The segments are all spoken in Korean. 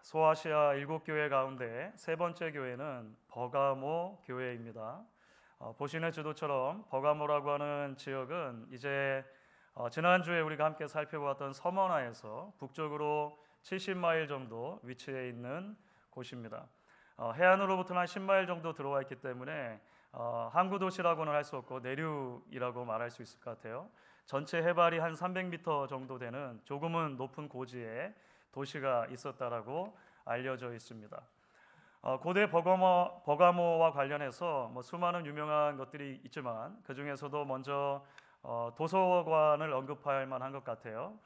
소아시아 7교회 가운데 세 번째 교회는 버가모 교회입니다. 보시는 지도처럼 버가모라고 하는 지역은 이제 지난주에 우리가 함께 살펴보았던 서머나에서 북쪽으로 70마일 정도 위치해 있는 곳입니다. 해안으로부터는 한 10마일 정도 들어와 있기 때문에 항구 도시라고는 할 수 없고 내륙이라고 말할 수 있을 것 같아요. 전체 해발이 한 300m 정도 되는 조금은 높은 고지에 도시가 있었다라고 알려져 있습니다. 고대 버가모와 관련해서 수많은 유명한 것들이 있지만 그 중에서도 먼저 도서관을 언급할 만한 것 같아요.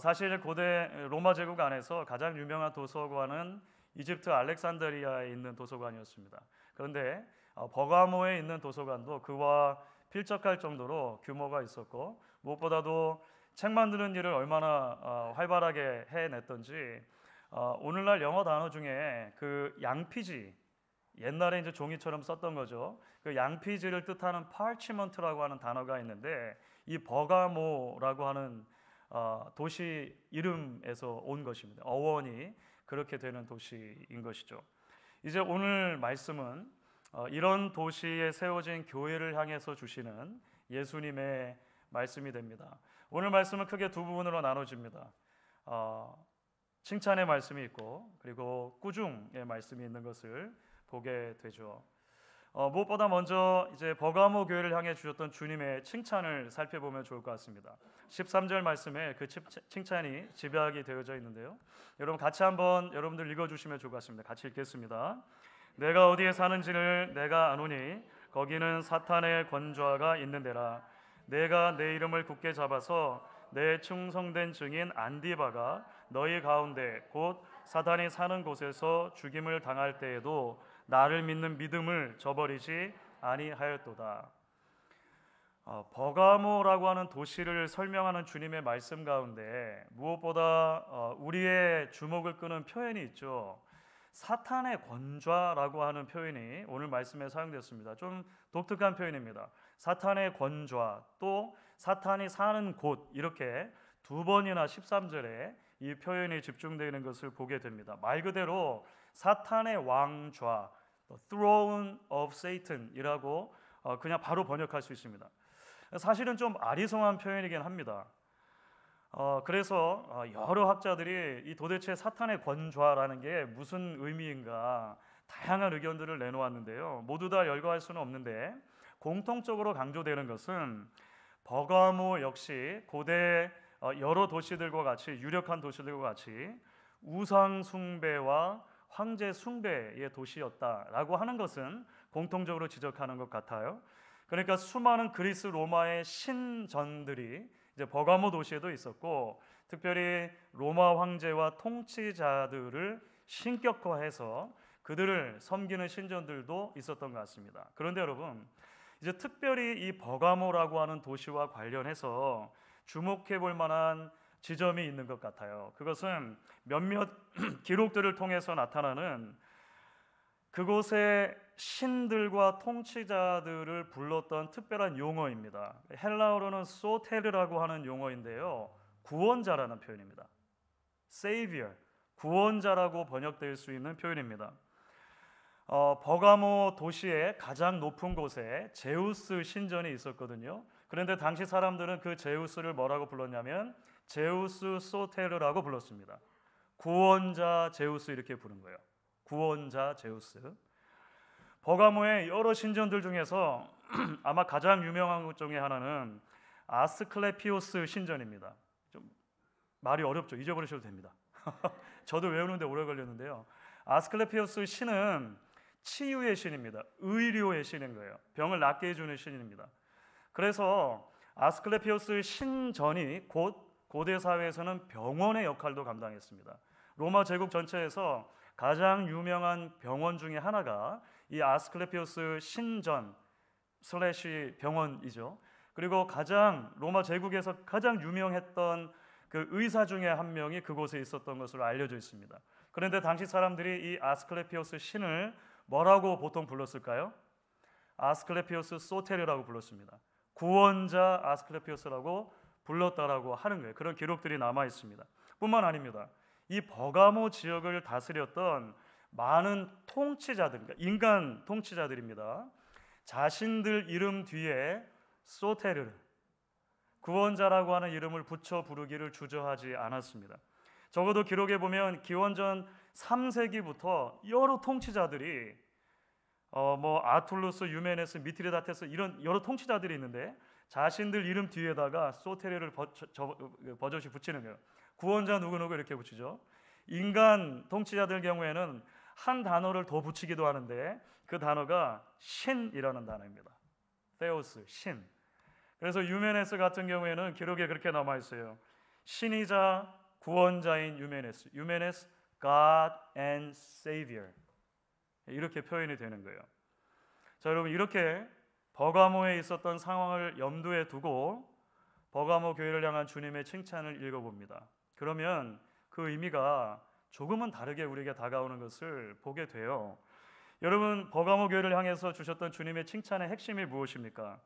사실 고대 로마 제국 안에서 가장 유명한 도서관은 이집트 알렉산드리아에 있는 도서관이었습니다. 그런데 버가모에 있는 도서관도 그와 필적할 정도로 규모가 있었고, 무엇보다도 책 만드는 일을 얼마나 활발하게 해냈던지 오늘날 영어 단어 중에 그 양피지, 옛날에 이제 종이처럼 썼던 거죠. 그 양피지를 뜻하는 parchment라고 하는 단어가 있는데 이 버가모라고 하는 도시 이름에서 온 것입니다. 어원이 그렇게 되는 도시인 것이죠. 이제 오늘 말씀은 이런 도시에 세워진 교회를 향해서 주시는 예수님의 말씀이 됩니다. 오늘 말씀은 크게 두 부분으로 나눠집니다. 칭찬의 말씀이 있고 그리고 꾸중의 말씀이 있는 것을 보게 되죠. 무엇보다 먼저 이제 버가모 교회를 향해 주셨던 주님의 칭찬을 살펴보면 좋을 것 같습니다. 13절 말씀에 그 칭찬이 집약이 되어져 있는데요. 여러분 같이 한번 여러분들 읽어주시면 좋을 것 같습니다. 같이 읽겠습니다. 내가 어디에 사는지를 내가 아노니 거기는 사탄의 권좌가 있는 데라. 내가 내 이름을 굳게 잡아서 내 충성된 증인 안디바가 너희 가운데 곧 사탄이 사는 곳에서 죽임을 당할 때에도 나를 믿는 믿음을 저버리지 아니하였도다. 버가모라고 하는 도시를 설명하는 주님의 말씀 가운데 무엇보다 우리의 주목을 끄는 표현이 있죠. 사탄의 권좌라고 하는 표현이 오늘 말씀에 사용됐습니다. 좀 독특한 표현입니다. 사탄의 권좌, 또 사탄이 사는 곳, 이렇게 두 번이나 13절에 이 표현이 집중되는 것을 보게 됩니다. 말 그대로 사탄의 왕좌, throne of Satan이라고 그냥 바로 번역할 수 있습니다. 사실은 좀 아리송한 표현이긴 합니다. 그래서 여러 학자들이 이 도대체 사탄의 권좌라는 게 무슨 의미인가 다양한 의견들을 내놓았는데요. 모두 다 열거할 수는 없는데 공통적으로 강조되는 것은 버가모 역시 고대 여러 도시들과 같이 유력한 도시들과 같이 우상 숭배와 황제 숭배의 도시였다라고 하는 것은 공통적으로 지적하는 것 같아요. 그러니까 수많은 그리스 로마의 신전들이 이제 버가모 도시에도 있었고, 특별히 로마 황제와 통치자들을 신격화해서 그들을 섬기는 신전들도 있었던 것 같습니다. 그런데 여러분, 이제 특별히 이 버가모라고 하는 도시와 관련해서 주목해 볼 만한 지점이 있는 것 같아요. 그것은 몇몇 기록들을 통해서 나타나는 그곳의 신들과 통치자들을 불렀던 특별한 용어입니다. 헬라어로는 소테르라고 하는 용어인데요, 구원자라는 표현입니다. Savior, 구원자라고 번역될 수 있는 표현입니다. 버가모 도시의 가장 높은 곳에 제우스 신전이 있었거든요. 그런데 당시 사람들은 그 제우스를 뭐라고 불렀냐면 제우스 소테르라고 불렀습니다. 구원자 제우스 이렇게 부른 거예요. 구원자 제우스. 버가모의 여러 신전들 중에서 아마 가장 유명한 것 중에 하나는 아스클레피오스 신전입니다. 좀 말이 어렵죠. 잊어버리셔도 됩니다. 저도 외우는데 오래 걸렸는데요. 아스클레피오스 신은 치유의 신입니다. 의료의 신인 거예요. 병을 낫게 해주는 신입니다. 그래서 아스클레피오스 신전이 곧 고대 사회에서는 병원의 역할도 감당했습니다. 로마 제국 전체에서 가장 유명한 병원 중에 하나가 이 아스클레피오스 신전 슬래시 병원이죠. 그리고 로마 제국에서 가장 유명했던 그 의사 중에 한 명이 그곳에 있었던 것으로 알려져 있습니다. 그런데 당시 사람들이 이 아스클레피오스 신을 뭐라고 보통 불렀을까요? 아스클레피오스 소테르라고 불렀습니다. 구원자 아스클레피오스라고 불렀다라고 하는 거예요. 그런 기록들이 남아 있습니다. 뿐만 아닙니다. 이 버가모 지역을 다스렸던 많은 통치자들, 그러니까 인간 통치자들입니다. 자신들 이름 뒤에 소테르, 구원자라고 하는 이름을 붙여 부르기를 주저하지 않았습니다. 적어도 기록에 보면 기원전 3세기부터 여러 통치자들이 아툴루스, 유메네스, 미트리다테스 이런 여러 통치자들이 있는데 자신들 이름 뒤에다가 소테르를 버젓이 붙이는 거예요. 구원자 누구누구 이렇게 붙이죠. 인간 통치자들 경우에는 한 단어를 더 붙이기도 하는데 그 단어가 신이라는 단어입니다. 테오스, 신. 그래서 유메네스 같은 경우에는 기록에 그렇게 남아 있어요. 신이자 구원자인 유메네스, 유메네스 God and Savior, 이렇게 표현이 되는 거예요. 자, 여러분, 이렇게 버가모에 있었던 상황을 염두에 두고 버가모 교회를 향한 주님의 칭찬을 읽어봅니다. 그러면 그 의미가 조금은 다르게 우리에게 다가오는 것을 보게 돼요. 여러분, 버가모 교회를 향해서 주셨던 주님의 칭찬의 핵심이 무엇입니까?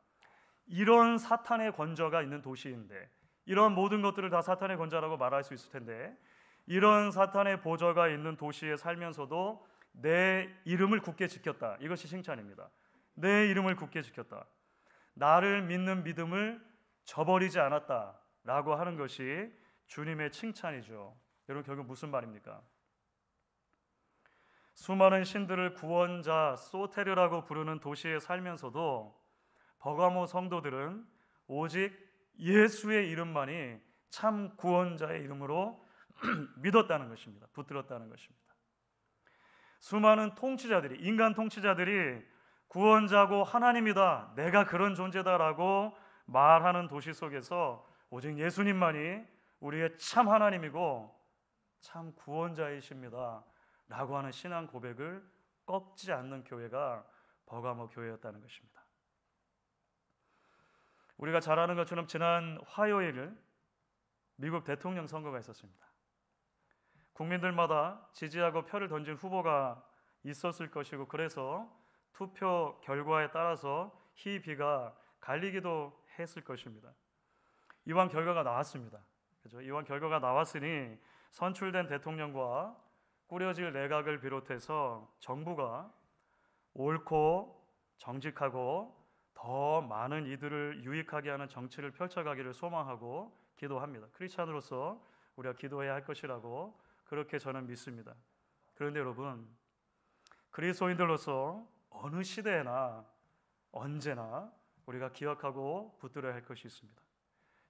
이런 사탄의 권저가 있는 도시인데, 이런 모든 것들을 다 사탄의 권자라고 말할 수 있을 텐데, 이런 사탄의 보저가 있는 도시에 살면서도 내 이름을 굳게 지켰다. 이것이 칭찬입니다. 내 이름을 굳게 지켰다. 나를 믿는 믿음을 저버리지 않았다라고 하는 것이 주님의 칭찬이죠. 여러분, 결국 무슨 말입니까? 수많은 신들을 구원자 소테르라고 부르는 도시에 살면서도 버가모 성도들은 오직 예수의 이름만이 참 구원자의 이름으로 믿었다는 것입니다. 붙들었다는 것입니다. 수많은 통치자들이, 인간 통치자들이 구원자고 하나님이다, 내가 그런 존재다라고 말하는 도시 속에서 오직 예수님만이 우리의 참 하나님이고 참 구원자이십니다 라고 하는 신앙 고백을 꺾지 않는 교회가 버가모 교회였다는 것입니다. 우리가 잘 아는 것처럼 지난 화요일 미국 대통령 선거가 있었습니다. 국민들마다 지지하고 표를 던진 후보가 있었을 것이고, 그래서 투표 결과에 따라서 희비가 갈리기도 했을 것입니다. 이왕 결과가 나왔습니다. 그렇죠? 이왕 결과가 나왔으니 선출된 대통령과 꾸려질 내각을 비롯해서 정부가 옳고 정직하고 더 많은 이들을 유익하게 하는 정치를 펼쳐가기를 소망하고 기도합니다. 크리스찬으로서 우리가 기도해야 할 것이라고 그렇게 저는 믿습니다. 그런데 여러분, 그리스도인들로서 어느 시대에나 언제나 우리가 기억하고 붙들어야 할 것이 있습니다.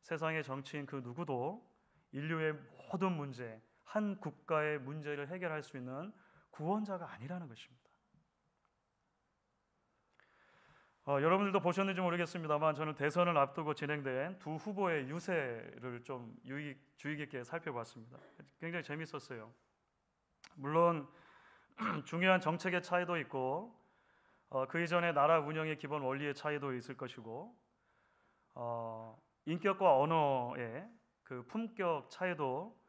세상의 정치인 그 누구도 인류의 모든 문제, 한 국가의 문제를 해결할 수 있는 구원자가 아니라는 것입니다. 여러분들도 보셨는지 모르겠습니다만 저는 대선을 앞두고 진행된 두 후보의 유세를 좀 주의 깊게 살펴봤습니다. 굉장히 재밌었어요. 물론 중요한 정책의 차이도 있고 그 이전에 나라 운영의 기본 원리의 차이도 있을 것이고 인격과 언어의 그 품격 차이도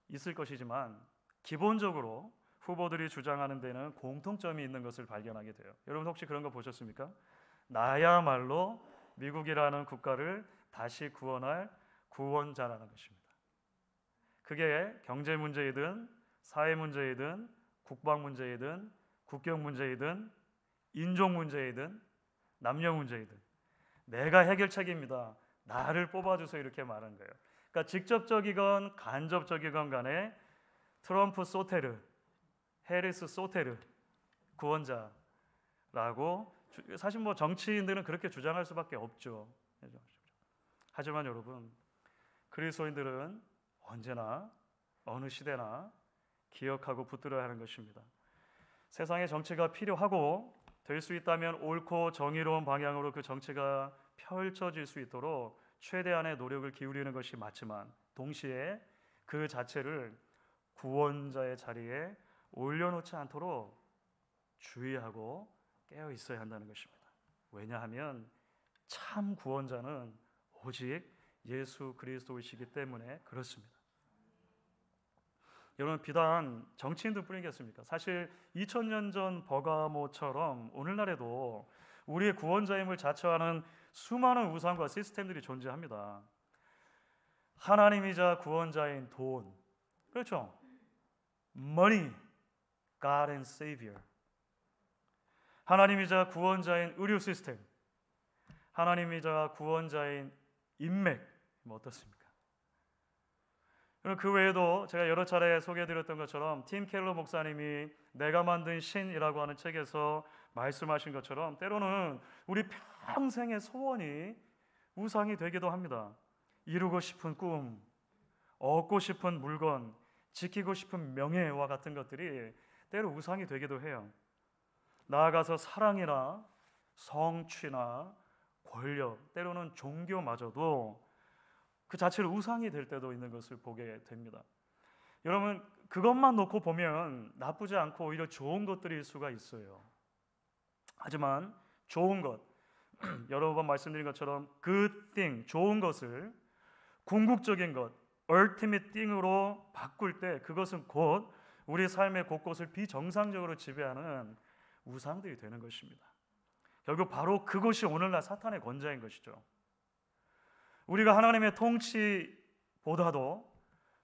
있을 것이지만 기본적으로 후보들이 주장하는 데는 공통점이 있는 것을 발견하게 돼요. 여러분 혹시 그런 거 보셨습니까? 나야말로 미국이라는 국가를 다시 구원할 구원자라는 것입니다. 그게 경제 문제이든 사회 문제이든 국방 문제이든 국경 문제이든 인종 문제이든 남녀 문제이든 내가 해결책입니다. 나를 뽑아주세요, 이렇게 말한 거예요. 그러니까 직접적이건 간접적이건 간에 트럼프 소테르, 해리스 소테르 구원자라고 사실 정치인들은 그렇게 주장할 수밖에 없죠. 하지만 여러분, 그리스도인들은 언제나 어느 시대나 기억하고 붙들어야 하는 것입니다. 세상의 정치가 필요하고 될 수 있다면 옳고 정의로운 방향으로 그 정치가 펼쳐질 수 있도록 최대한의 노력을 기울이는 것이 맞지만 동시에 그 자체를 구원자의 자리에 올려놓지 않도록 주의하고 깨어 있어야 한다는 것입니다. 왜냐하면 참 구원자는 오직 예수 그리스도이시기 때문에 그렇습니다. 여러분, 비단 정치인들뿐이겠습니까? 사실 2000년 전 버가모처럼 오늘날에도 우리의 구원자임을 자처하는 수많은 우상과 시스템들이 존재합니다. 하나님이자 구원자인 돈, 그렇죠? money, God and Savior. 하나님이자 구원자인 의료 시스템, 하나님이자 구원자인 인맥, 어떻습니까? 그 외에도 제가 여러 차례 소개해드렸던 것처럼 팀 켈러 목사님이 내가 만든 신이라고 하는 책에서 말씀하신 것처럼 때로는 우리 평생의 소원이 우상이 되기도 합니다. 이루고 싶은 꿈, 얻고 싶은 물건, 지키고 싶은 명예와 같은 것들이 때로 우상이 되기도 해요. 나아가서 사랑이나 성취나 권력, 때로는 종교마저도 그 자체로 우상이 될 때도 있는 것을 보게 됩니다. 여러분, 그것만 놓고 보면 나쁘지 않고 오히려 좋은 것들일 수가 있어요. 하지만 좋은 것, 여러 번 말씀드린 것처럼 good thing, 좋은 것을 궁극적인 것, ultimate thing으로 바꿀 때 그것은 곧 우리 삶의 곳곳을 비정상적으로 지배하는 우상들이 되는 것입니다. 결국 바로 그것이 오늘날 사탄의 권자인 것이죠. 우리가 하나님의 통치보다도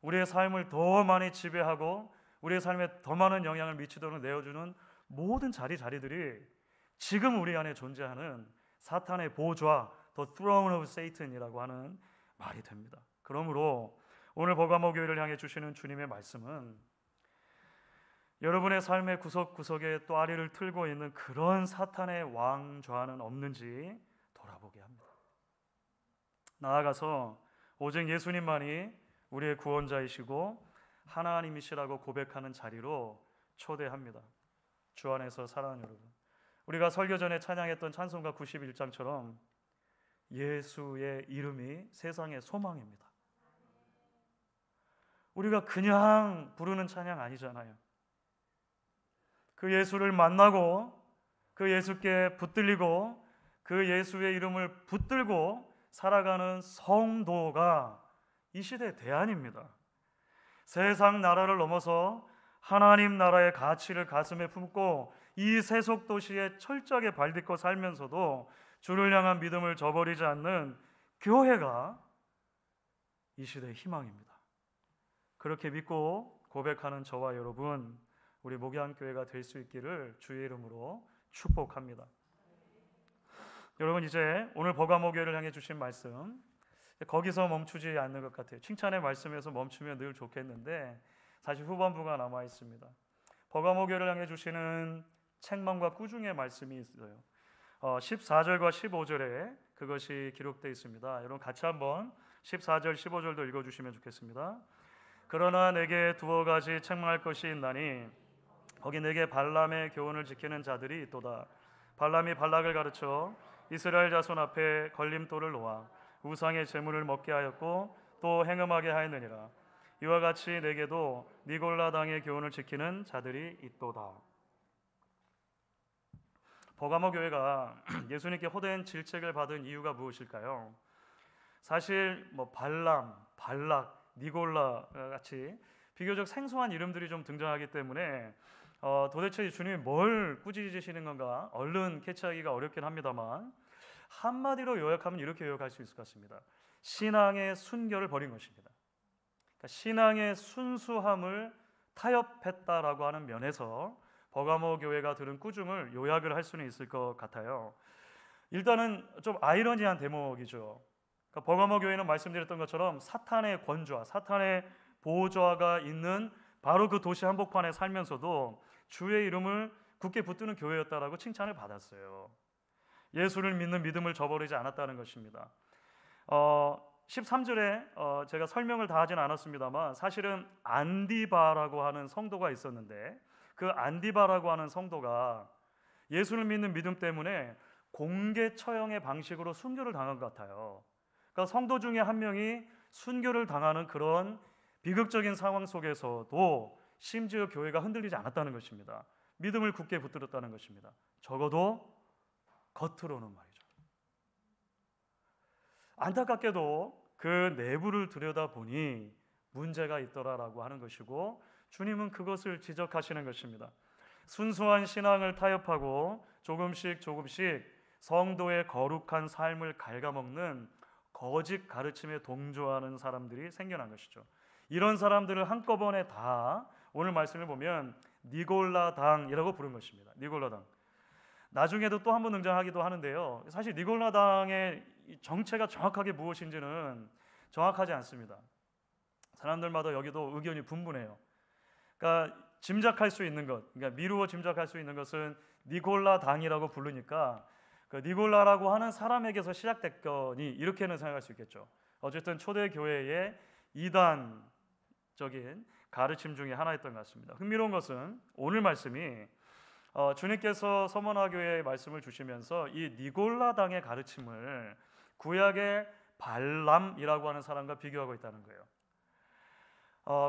우리의 삶을 더 많이 지배하고 우리의 삶에 더 많은 영향을 미치도록 내어주는 모든 자리들이 지금 우리 안에 존재하는 사탄의 보좌, The Throne of Satan이라고 하는 말이 됩니다. 그러므로 오늘 버가모 교회를 향해 주시는 주님의 말씀은 여러분의 삶의 구석구석에 또아리를 틀고 있는 그런 사탄의 왕좌는 없는지 돌아보게 합니다. 나아가서 오직 예수님만이 우리의 구원자이시고 하나님이시라고 고백하는 자리로 초대합니다. 주 안에서 사랑하는 여러분, 우리가 설교 전에 찬양했던 찬송가 91장처럼 예수의 이름이 세상의 소망입니다. 우리가 그냥 부르는 찬양 아니잖아요. 그 예수를 만나고 그 예수께 붙들리고 그 예수의 이름을 붙들고 살아가는 성도가 이 시대의 대안입니다. 세상 나라를 넘어서 하나님 나라의 가치를 가슴에 품고 이 세속 도시에 철저하게 발딛고 살면서도 주를 향한 믿음을 저버리지 않는 교회가 이 시대의 희망입니다. 그렇게 믿고 고백하는 저와 여러분, 우리 목양교회가 될 수 있기를 주의 이름으로 축복합니다. 여러분, 이제 오늘 버가모 교회를 향해 주신 말씀, 거기서 멈추지 않는 것 같아요. 칭찬의 말씀에서 멈추면 늘 좋겠는데 사실 후반부가 남아 있습니다. 버가모 교회를 향해 주시는 책망과 꾸중의 말씀이 있어요. 14절과 15절에 그것이 기록되어 있습니다. 여러분 같이 한번 14절 15절도 읽어주시면 좋겠습니다. 그러나 내게 두어 가지 책망할 것이 있나니 거기 내게 발람의 교훈을 지키는 자들이 있도다. 발람이 발락을 가르쳐 이스라엘 자손 앞에 걸림돌을 놓아 우상의 제물을 먹게 하였고 또 행음하게 하였느니라. 이와 같이 내게도 니골라 당의 교훈을 지키는 자들이 있도다. 버가모 교회가 예수님께 호된 질책을 받은 이유가 무엇일까요? 사실 발람, 발락, 니골라 같이 비교적 생소한 이름들이 좀 등장하기 때문에 도대체 주님이 뭘 꾸짖으시는 건가 얼른 캐치하기가 어렵긴 합니다만 한마디로 요약하면 이렇게 요약할 수 있을 것 같습니다. 신앙의 순결을 버린 것입니다. 그러니까 신앙의 순수함을 타협했다라고 하는 면에서 버가모 교회가 들은 꾸중을 요약을 할 수는 있을 것 같아요. 일단은 좀 아이러니한 대목이죠. 그러니까 버가모 교회는 말씀드렸던 것처럼 사탄의 권좌, 사탄의 보좌가 있는 바로 그 도시 한복판에 살면서도 주의 이름을 굳게 붙드는 교회였다라고 칭찬을 받았어요. 예수를 믿는 믿음을 저버리지 않았다는 것입니다. 13절에 제가 설명을 다 하진 않았습니다만 사실은 안디바라고 하는 성도가 있었는데 그 안디바라고 하는 성도가 예수를 믿는 믿음 때문에 공개 처형의 방식으로 순교를 당한 것 같아요. 그러니까 성도 중에 한 명이 순교를 당하는 그런 비극적인 상황 속에서도 심지어 교회가 흔들리지 않았다는 것입니다. 믿음을 굳게 붙들었다는 것입니다. 적어도 겉으로는 말이죠. 안타깝게도 그 내부를 들여다보니 문제가 있더라라고 하는 것이고 주님은 그것을 지적하시는 것입니다. 순수한 신앙을 타협하고 조금씩 성도의 거룩한 삶을 갉아먹는 거짓 가르침에 동조하는 사람들이 생겨난 것이죠. 이런 사람들을 한꺼번에 다 오늘 말씀을 보면 니골라당이라고 부른 것입니다. 니골라당. 나중에도 또 한 번 등장하기도 하는데요. 사실 니골라당의 정체가 정확하게 무엇인지는 정확하지 않습니다. 사람들마다 여기도 의견이 분분해요. 그러니까 짐작할 수 있는 것, 그러니까 미루어 짐작할 수 있는 것은 니골라당이라고 부르니까 그 니골라라고 하는 사람에게서 시작됐거니 이렇게는 생각할 수 있겠죠. 어쨌든 초대 교회의 이단적인 가르침 중에 하나였던 것 같습니다. 흥미로운 것은 오늘 말씀이 주님께서 서머나교회에 말씀을 주시면서 이 니골라당의 가르침을 구약의 발람이라고 하는 사람과 비교하고 있다는 거예요.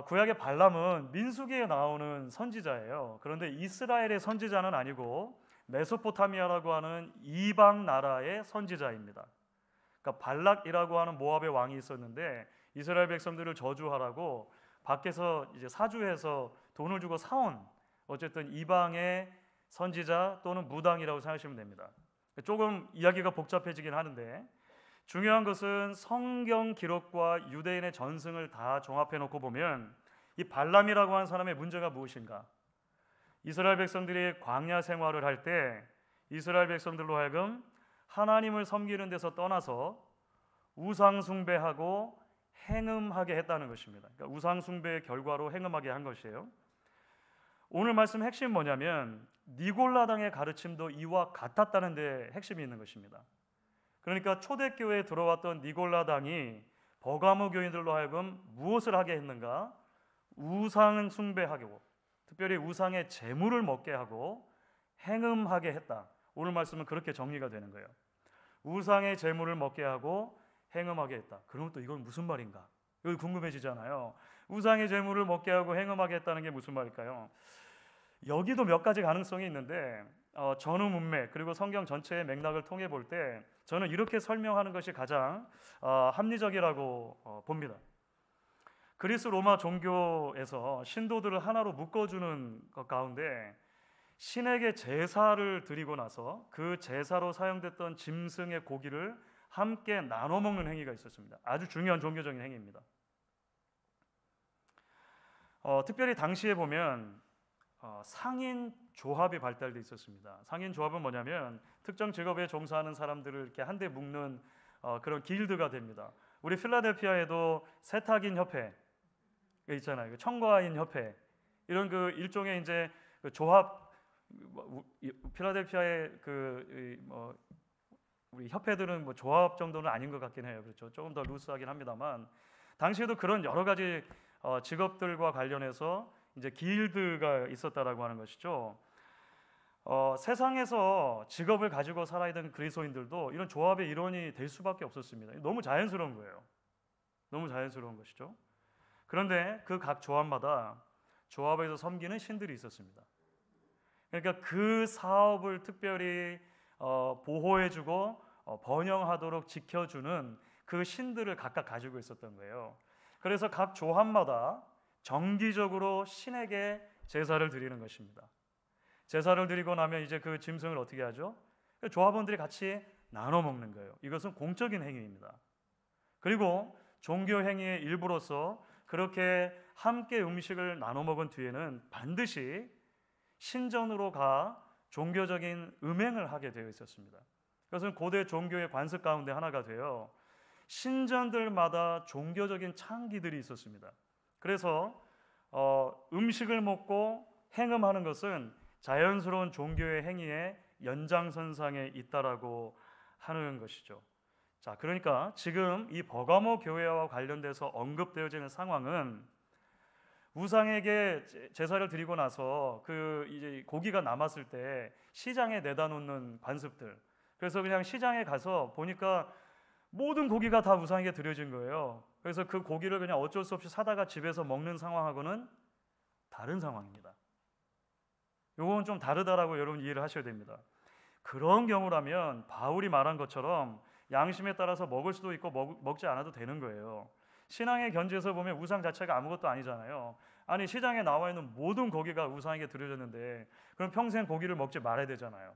구약의 발람은 민수기에 나오는 선지자예요. 그런데 이스라엘의 선지자는 아니고 메소포타미아라고 하는 이방 나라의 선지자입니다. 그러니까 발락이라고 하는 모압의 왕이 있었는데 이스라엘 백성들을 저주하라고 밖에서 이제 사주해서 돈을 주고 사온 어쨌든 이방의 선지자 또는 무당이라고 생각하시면 됩니다. 조금 이야기가 복잡해지긴 하는데 중요한 것은 성경 기록과 유대인의 전승을 다 종합해 놓고 보면 이 발람이라고 하는 사람의 문제가 무엇인가? 이스라엘 백성들이 광야 생활을 할 때 이스라엘 백성들로 하여금 하나님을 섬기는 데서 떠나서 우상 숭배하고 행음하게 했다는 것입니다. 그러니까 우상 숭배의 결과로 행음하게 한 것이에요. 오늘 말씀 핵심은 뭐냐면 니골라당의 가르침도 이와 같았다는 데 핵심이 있는 것입니다. 그러니까 초대교회에 들어왔던 니골라당이 버가모 교인들로 하여금 무엇을 하게 했는가? 우상 숭배하고 특별히 우상의 제물을 먹게 하고 행음하게 했다. 오늘 말씀은 그렇게 정리가 되는 거예요. 우상의 제물을 먹게 하고 행음하게 했다. 그럼 또 이건 무슨 말인가? 여기 궁금해지잖아요. 우상의 제물을 먹게 하고 행음하게 했다는 게 무슨 말일까요? 여기도 몇 가지 가능성이 있는데 전후 문맥 그리고 성경 전체의 맥락을 통해 볼 때 저는 이렇게 설명하는 것이 가장 합리적이라고 봅니다. 그리스 로마 종교에서 신도들을 하나로 묶어주는 것 가운데 신에게 제사를 드리고 나서 그 제사로 사용됐던 짐승의 고기를 함께 나눠 먹는 행위가 있었습니다. 아주 중요한 종교적인 행위입니다. 특별히 당시에 보면 상인 조합이 발달돼 있었습니다. 상인 조합은 뭐냐면 특정 직업에 종사하는 사람들을 이렇게 한데 묶는 그런 길드가 됩니다. 우리 필라델피아에도 세탁인 협회 있잖아요. 청과인 협회 이런 그 일종의 이제 그 조합 필라델피아의 우리 협회들은 뭐 조합 정도는 아닌 것 같긴 해요. 그렇죠. 조금 더 루스하긴 합니다만 당시에도 그런 여러 가지 직업들과 관련해서 이제 길드가 있었다라고 하는 것이죠. 세상에서 직업을 가지고 살아야 되는 그리스도인들도 이런 조합의 일원이 될 수밖에 없었습니다. 너무 자연스러운 거예요. 너무 자연스러운 것이죠. 그런데 그 각 조합마다 조합에서 섬기는 신들이 있었습니다. 그러니까 그 사업을 특별히 보호해주고 번영하도록 지켜주는 그 신들을 각각 가지고 있었던 거예요. 그래서 각 조합마다 정기적으로 신에게 제사를 드리는 것입니다. 제사를 드리고 나면 이제 그 짐승을 어떻게 하죠? 조합원들이 같이 나눠 먹는 거예요. 이것은 공적인 행위입니다. 그리고 종교 행위의 일부로서 그렇게 함께 음식을 나눠 먹은 뒤에는 반드시 신전으로 가 종교적인 음행을 하게 되어 있었습니다. 그것은 고대 종교의 관습 가운데 하나가 되어 신전들마다 종교적인 창기들이 있었습니다. 그래서 음식을 먹고 행음하는 것은 자연스러운 종교의 행위의 연장선상에 있다라고 하는 것이죠. 자, 그러니까 지금 이 버가모 교회와 관련돼서 언급되어지는 상황은 우상에게 제사를 드리고 나서 그 이제 고기가 남았을 때 시장에 내다 놓는 관습들. 그래서 그냥 시장에 가서 보니까 모든 고기가 다 우상에게 드려진 거예요. 그래서 그 고기를 그냥 어쩔 수 없이 사다가 집에서 먹는 상황하고는 다른 상황입니다. 이건 좀 다르다라고 여러분 이해를 하셔야 됩니다. 그런 경우라면 바울이 말한 것처럼 양심에 따라서 먹을 수도 있고 먹지 않아도 되는 거예요. 신앙의 견지에서 보면 우상 자체가 아무것도 아니잖아요. 아니 시장에 나와 있는 모든 고기가 우상에게 드려졌는데 그럼 평생 고기를 먹지 말아야 되잖아요.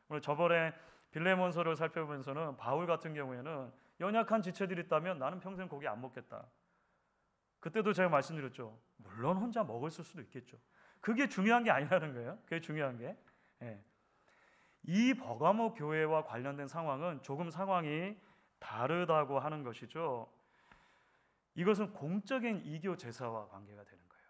오늘 저번에 빌레몬서를 살펴보면서는 바울 같은 경우에는 연약한 지체들이 있다면 나는 평생 고기 안 먹겠다. 그때도 제가 말씀드렸죠. 물론 혼자 먹을 수도 있겠죠. 그게 중요한 게 아니라는 거예요. 그게 중요한 게. 예. 이 버가모 교회와 관련된 상황은 조금 상황이 다르다고 하는 것이죠. 이것은 공적인 이교 제사와 관계가 되는 거예요.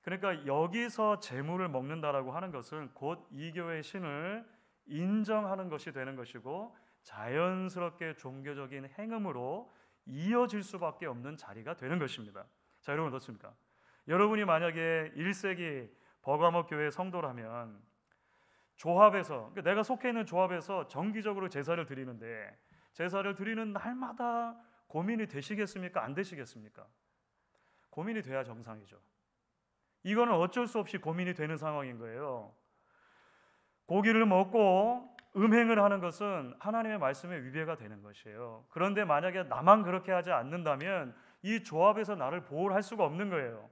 그러니까 여기서 제물을 먹는다라고 하는 것은 곧 이교의 신을 인정하는 것이 되는 것이고 자연스럽게 종교적인 행음으로 이어질 수밖에 없는 자리가 되는 것입니다. 자, 여러분 어떻습니까? 여러분이 만약에 1세기 버가모 교회 성도라면 조합에서, 그러니까 내가 속해 있는 조합에서 정기적으로 제사를 드리는데 제사를 드리는 날마다 고민이 되시겠습니까? 안 되시겠습니까? 고민이 돼야 정상이죠. 이거는 어쩔 수 없이 고민이 되는 상황인 거예요. 고기를 먹고 음행을 하는 것은 하나님의 말씀에 위배가 되는 것이에요. 그런데 만약에 나만 그렇게 하지 않는다면 이 조합에서 나를 보호할 수가 없는 거예요.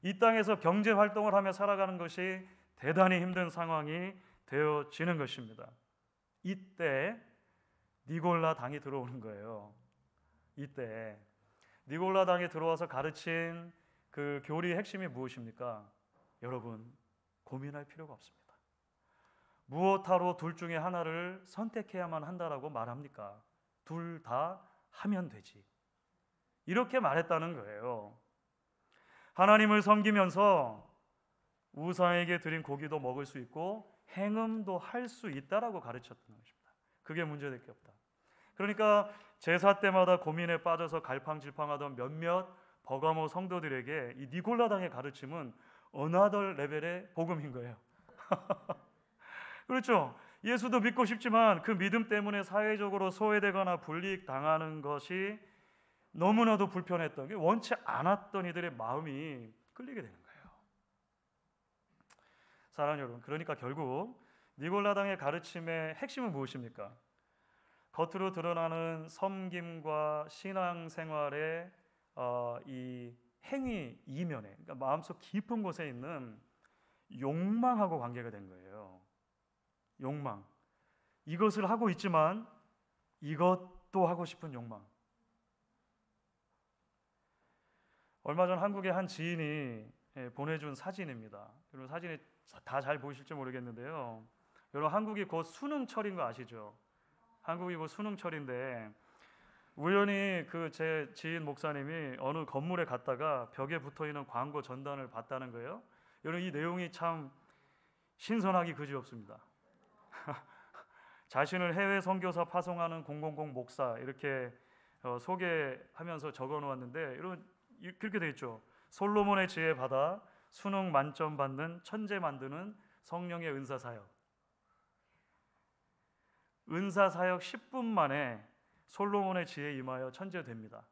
이 땅에서 경제 활동을 하며 살아가는 것이 대단히 힘든 상황이 되어지는 것입니다. 이때 니골라 당이 들어오는 거예요. 이때 니골라 당이 들어와서 가르친 그 교리의 핵심이 무엇입니까? 여러분, 고민할 필요가 없습니다. 무엇하러 둘 중에 하나를 선택해야만 한다라고 말합니까? 둘 다 하면 되지. 이렇게 말했다는 거예요. 하나님을 섬기면서 우상에게 드린 고기도 먹을 수 있고 행음도 할 수 있다라고 가르쳤던 것입니다. 그게 문제될 게 없다. 그러니까 제사 때마다 고민에 빠져서 갈팡질팡하던 몇몇 버가모 성도들에게 이 니골라당의 가르침은 어나더 레벨의 복음인 거예요. 그렇죠? 예수도 믿고 싶지만 그 믿음 때문에 사회적으로 소외되거나 불이익당하는 것이 너무나도 불편했던 게 원치 않았던 이들의 마음이 끌리게 되는 거예요. 사랑하는 여러분, 그러니까 결국 니골라당의 가르침의 핵심은 무엇입니까? 겉으로 드러나는 섬김과 신앙생활의 이 행위 이면에, 그러니까 마음속 깊은 곳에 있는 욕망하고 관계가 된 거예요. 욕망. 이것을 하고 있지만 이것도 하고 싶은 욕망. 얼마 전 한국의 한 지인이 보내준 사진입니다. 여러분 사진이 다 잘 보이실지 모르겠는데요. 여러분 한국이 곧 수능철인 거 아시죠? 한국이 곧 수능철인데 우연히 그 제 지인 목사님이 어느 건물에 갔다가 벽에 붙어있는 광고 전단을 봤다는 거예요. 여러분 이 내용이 참 신선하기 그지없습니다. 자신을 해외 선교사 파송하는 000 목사 이렇게 소개하면서 적어놓았는데 여러분 그렇게 돼 있죠. 솔로몬의 지혜 받아 수능 만점 받는 천재 만드는 성령의 은사 사역. 은사 사역 10분 만에 솔로몬의 지혜에 임하여 천재 됩니다.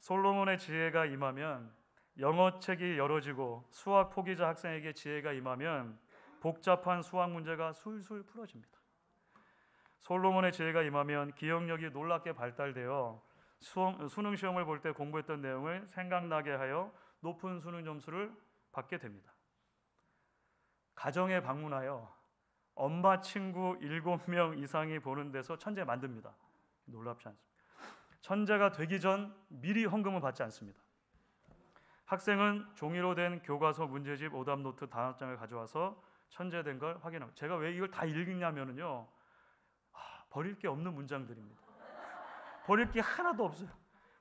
솔로몬의 지혜가 임하면 영어책이 열어지고 수학 포기자 학생에게 지혜가 임하면 복잡한 수학 문제가 술술 풀어집니다. 솔로몬의 지혜가 임하면 기억력이 놀랍게 발달되어 수능 시험을 볼 때 공부했던 내용을 생각나게 하여 높은 수능 점수를 받게 됩니다. 가정에 방문하여 엄마 친구 7명 이상이 보는 데서 천재 만듭니다. 놀랍지 않습니다. 천재가 되기 전 미리 헌금을 받지 않습니다. 학생은 종이로 된 교과서 문제집 오답 노트 단원장을 가져와서 천재된 걸 확인합니다. 제가 왜 이걸 다 읽냐면요, 버릴 게 없는 문장들입니다. 버릴 게 하나도 없어요.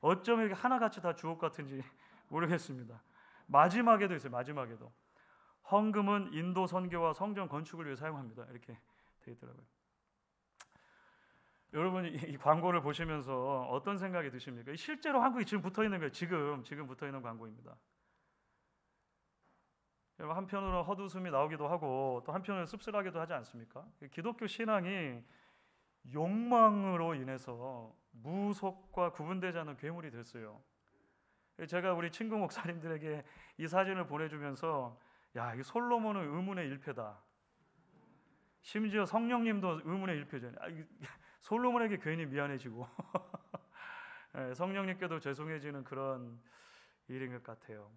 어쩌면 이렇게 하나같이 다 주옥 같은지 모르겠습니다. 마지막에도 있어요. 마지막에도 헌금은 인도 선교와 성전 건축을 위해 사용합니다. 이렇게 되어 있더라고요. 여러분 이 광고를 보시면서 어떤 생각이 드십니까? 실제로 한국이 지금 붙어 있는 거예요. 지금 붙어 있는 광고입니다. 한편으로 헛웃음이 나오기도 하고 또 한편으로 씁쓸하기도 하지 않습니까? 기독교 신앙이 욕망으로 인해서 무속과 구분되지 않는 괴물이 됐어요. 제가 우리 친구 목사님들에게 이 사진을 보내주면서 야, 이 솔로몬은 의문의 일패다. 심지어 성령님도 의문의 일패잖아요. 솔로몬에게 괜히 미안해지고 성령님께도 죄송해지는 그런 일인 것 같아요.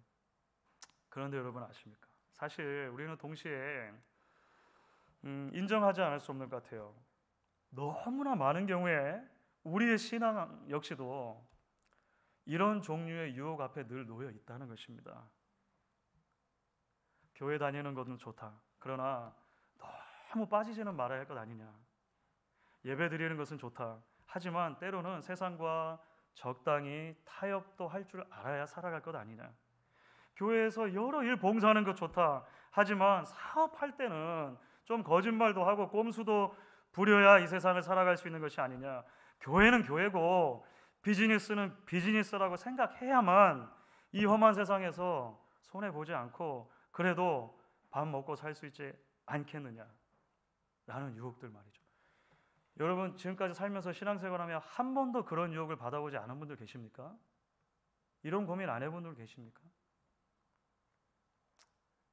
그런데 여러분 아십니까? 사실 우리는 동시에 인정하지 않을 수 없는 것 같아요. 너무나 많은 경우에 우리의 신앙 역시도 이런 종류의 유혹 앞에 늘 놓여 있다는 것입니다. 교회 다니는 것은 좋다. 그러나 너무 빠지지는 말아야 할 것 아니냐. 예배 드리는 것은 좋다. 하지만 때로는 세상과 적당히 타협도 할 줄 알아야 살아갈 것 아니냐. 교회에서 여러 일 봉사하는 것 좋다. 하지만 사업할 때는 좀 거짓말도 하고 꼼수도 부려야 이 세상을 살아갈 수 있는 것이 아니냐. 교회는 교회고 비즈니스는 비즈니스라고 생각해야만 이 험한 세상에서 손해보지 않고 그래도 밥 먹고 살 수 있지 않겠느냐 라는 유혹들 말이죠. 여러분 지금까지 살면서 신앙생활하며 한 번도 그런 유혹을 받아보지 않은 분들 계십니까? 이런 고민 안 해본 분들 계십니까?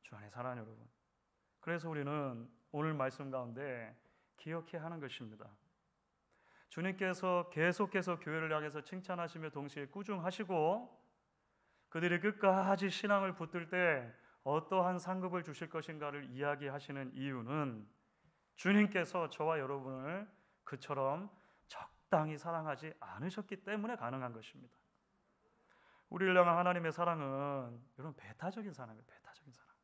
주 안에 사랑하는 여러분, 그래서 우리는 오늘 말씀 가운데 기억해야 하는 것입니다. 주님께서 계속해서 교회를 향해서 칭찬하시며 동시에 꾸중하시고 그들이 끝까지 신앙을 붙들 때 어떠한 상급을 주실 것인가를 이야기하시는 이유는 주님께서 저와 여러분을 그처럼 적당히 사랑하지 않으셨기 때문에 가능한 것입니다. 우리를 향한 하나님의 사랑은 여러분 배타적인 사랑이에요. 배타적인 사랑.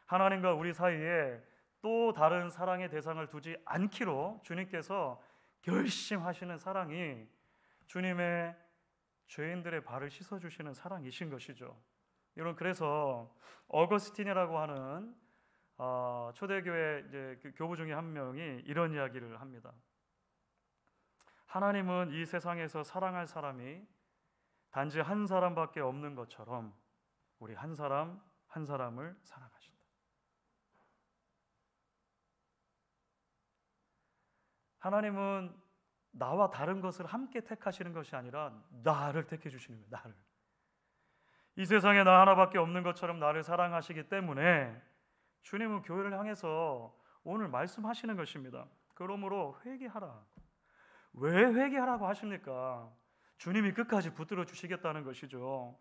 하나님과 우리 사이에 또 다른 사랑의 대상을 두지 않기로 주님께서 결심하시는 사랑이 주님의 죄인들의 발을 씻어주시는 사랑이신 것이죠. 여러분 그래서 어거스틴이라고 하는 초대교회 이제 교부 중에 한 명이 이런 이야기를 합니다. 하나님은 이 세상에서 사랑할 사람이 단지 한 사람밖에 없는 것처럼 우리 한 사람 한 사람을 사랑하신다. 하나님은 나와 다른 것을 함께 택하시는 것이 아니라 나를 택해 주시는 거예요. 나를. 이 세상에 나 하나밖에 없는 것처럼 나를 사랑하시기 때문에 주님은 교회를 향해서 오늘 말씀하시는 것입니다. 그러므로 회개하라. 왜 회개하라고 하십니까? 주님이 끝까지 붙들어 주시겠다는 것이죠.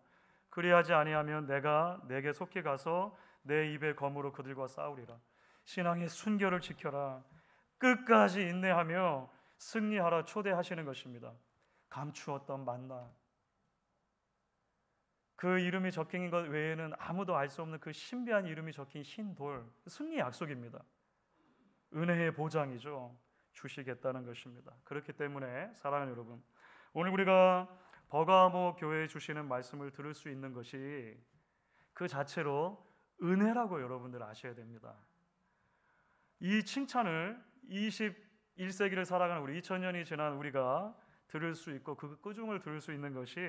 그리하지 아니하면 내가 내게 속히 가서 내 입의 검으로 그들과 싸우리라. 신앙의 순결을 지켜라. 끝까지 인내하며 승리하라 초대하시는 것입니다. 감추었던 만나, 그 이름이 적힌 것 외에는 아무도 알 수 없는 그 신비한 이름이 적힌 흰 돌, 승리 약속입니다. 은혜의 보장이죠. 주시겠다는 것입니다. 그렇기 때문에 사랑하는 여러분, 오늘 우리가 버가모 교회에 주시는 말씀을 들을 수 있는 것이 그 자체로 은혜라고 여러분들 아셔야 됩니다. 이 칭찬을 21세기를 살아가는 우리 2000년이 지난 우리가 들을 수 있고 그 꾸중을 들을 수 있는 것이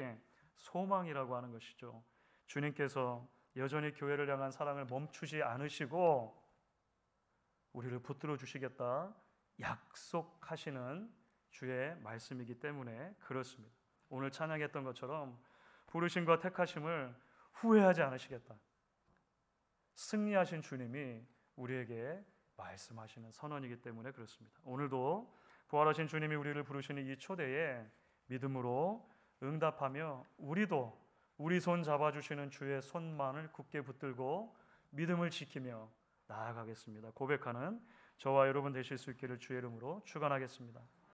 소망이라고 하는 것이죠. 주님께서 여전히 교회를 향한 사랑을 멈추지 않으시고 우리를 붙들어 주시겠다 약속하시는 주의 말씀이기 때문에 그렇습니다. 오늘 찬양했던 것처럼 부르심과 택하심을 후회하지 않으시겠다. 승리하신 주님이 우리에게 말씀하시는 선언이기 때문에 그렇습니다. 오늘도 부활하신 주님이 우리를 부르시는 이 초대에 믿음으로 응답하며 우리도 우리 손 잡아주시는 주의 손만을 굳게 붙들고 믿음을 지키며 나아가겠습니다. 고백하는 저와 여러분 되실 수 있기를 주의 이름으로 축원하겠습니다.